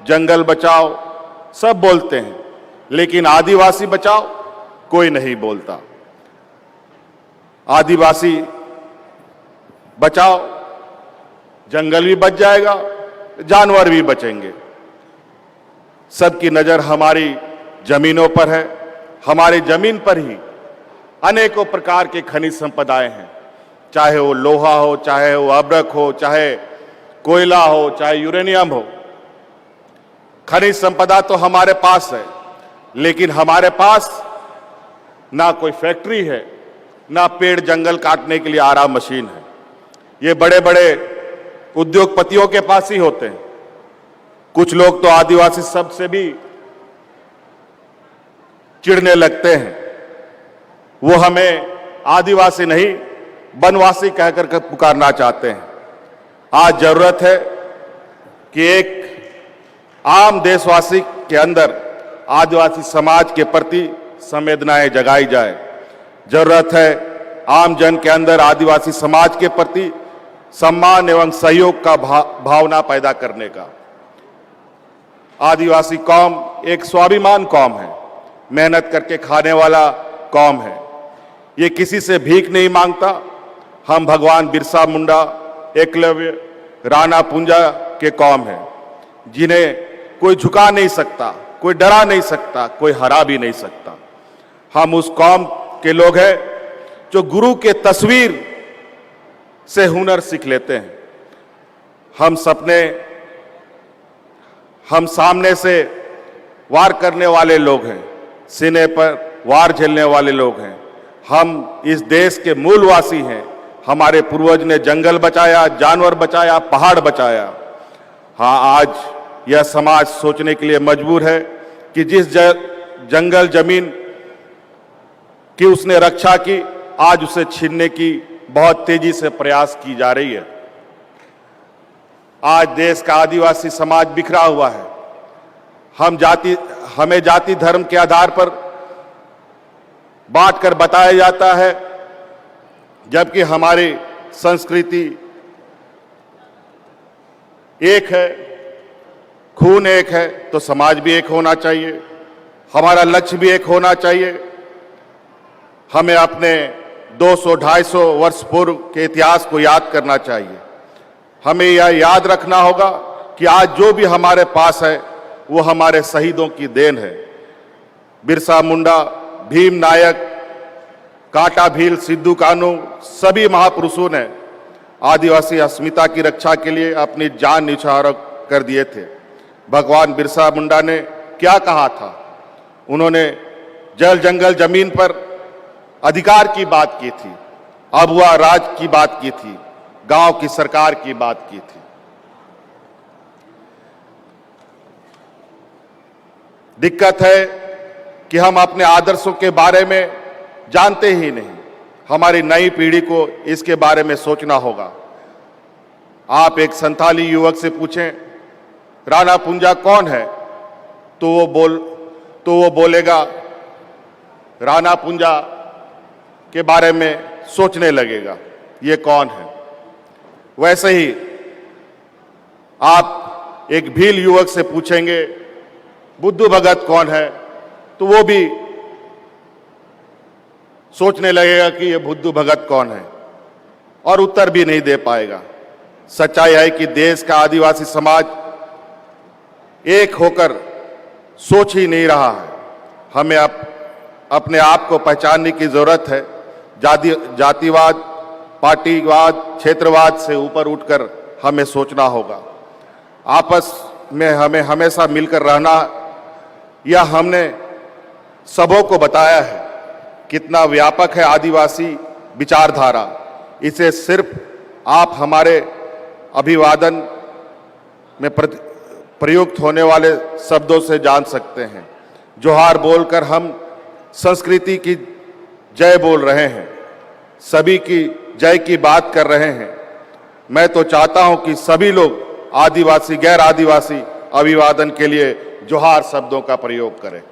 जंगल बचाओ सब बोलते हैं, लेकिन आदिवासी बचाओ कोई नहीं बोलता। आदिवासी बचाओ, जंगल भी बच जाएगा, जानवर भी बचेंगे। सबकी नजर हमारी जमीनों पर है। हमारी जमीन पर ही अनेकों प्रकार के खनिज संपदाएं हैं, चाहे वो लोहा हो, चाहे वो अब्रक हो, चाहे कोयला हो, चाहे यूरेनियम हो। खनिज संपदा तो हमारे पास है, लेकिन हमारे पास ना कोई फैक्ट्री है, ना पेड़ जंगल काटने के लिए आराम मशीन है। ये बड़े बड़े उद्योगपतियों के पास ही होते हैं। कुछ लोग तो आदिवासी शब्द से भी चिढ़ने लगते हैं। वो हमें आदिवासी नहीं वनवासी कहकर पुकारना चाहते हैं। आज जरूरत है कि एक आम देशवासी के अंदर आदिवासी समाज के प्रति संवेदनाएं जगाई जाए। जरूरत है आम जन के अंदर आदिवासी समाज के प्रति सम्मान एवं सहयोग का भावना पैदा करने का। आदिवासी कौम एक स्वाभिमान कौम है, मेहनत करके खाने वाला कौम है। ये किसी से भीख नहीं मांगता। हम भगवान बिरसा मुंडा, एकलव्य, राणा पुंजा के कौम है, जिन्हें कोई झुका नहीं सकता, कोई डरा नहीं सकता, कोई हरा भी नहीं सकता। हम उस कौम के लोग हैं जो गुरु के तस्वीर से हुनर सीख लेते हैं। हम सामने से वार करने वाले लोग हैं, सीने पर वार झेलने वाले लोग हैं। हम इस देश के मूलवासी हैं। हमारे पूर्वज ने जंगल बचाया, जानवर बचाया, पहाड़ बचाया। हाँ, आज यह समाज सोचने के लिए मजबूर है कि जिस जंगल जमीन की उसने रक्षा की, आज उसे छीनने की बहुत तेजी से प्रयास की जा रही है। आज देश का आदिवासी समाज बिखरा हुआ है। हमें जाति धर्म के आधार पर बांटकर बताया जाता है, जबकि हमारी संस्कृति एक है, खून एक है, तो समाज भी एक होना चाहिए। हमारा लक्ष्य भी एक होना चाहिए। हमें अपने 200-250 वर्ष पूर्व के इतिहास को याद करना चाहिए। हमें यह याद रखना होगा कि आज जो भी हमारे पास है वो हमारे शहीदों की देन है। बिरसा मुंडा, भीम नायक, कांटा भील, सिद्धू कान्हू, सभी महापुरुषों ने आदिवासी अस्मिता की रक्षा के लिए अपनी जान न्यौछावर कर दिए थे। भगवान बिरसा मुंडा ने क्या कहा था? उन्होंने जल जंगल जमीन पर अधिकार की बात की थी, अबुआ राज की बात की थी, गांव की सरकार की बात की थी। दिक्कत है कि हम अपने आदर्शों के बारे में जानते ही नहीं। हमारी नई पीढ़ी को इसके बारे में सोचना होगा। आप एक संथाली युवक से पूछें राणा पुंजा कौन है, तो वो बोलेगा, राणा पुंजा के बारे में सोचने लगेगा ये कौन है। वैसे ही आप एक भील युवक से पूछेंगे बुद्धू भगत कौन है, तो वो भी सोचने लगेगा कि ये बुद्धू भगत कौन है, और उत्तर भी नहीं दे पाएगा। सच्चाई है कि देश का आदिवासी समाज एक होकर सोच ही नहीं रहा है। हमें अपने आप को पहचानने की जरूरत है। जातिवाद, पार्टीवाद, क्षेत्रवाद से ऊपर उठकर हमें सोचना होगा। आपस में हमें हमेशा मिलकर रहना, यह हमने सबों को बताया है कितना व्यापक है आदिवासी विचारधारा। इसे सिर्फ आप हमारे अभिवादन में प्रयुक्त होने वाले शब्दों से जान सकते हैं। जोहार बोलकर हम संस्कृति की जय बोल रहे हैं, सभी की जय की बात कर रहे हैं। मैं तो चाहता हूं कि सभी लोग आदिवासी, गैर आदिवासी अभिवादन के लिए जोहार शब्दों का प्रयोग करें।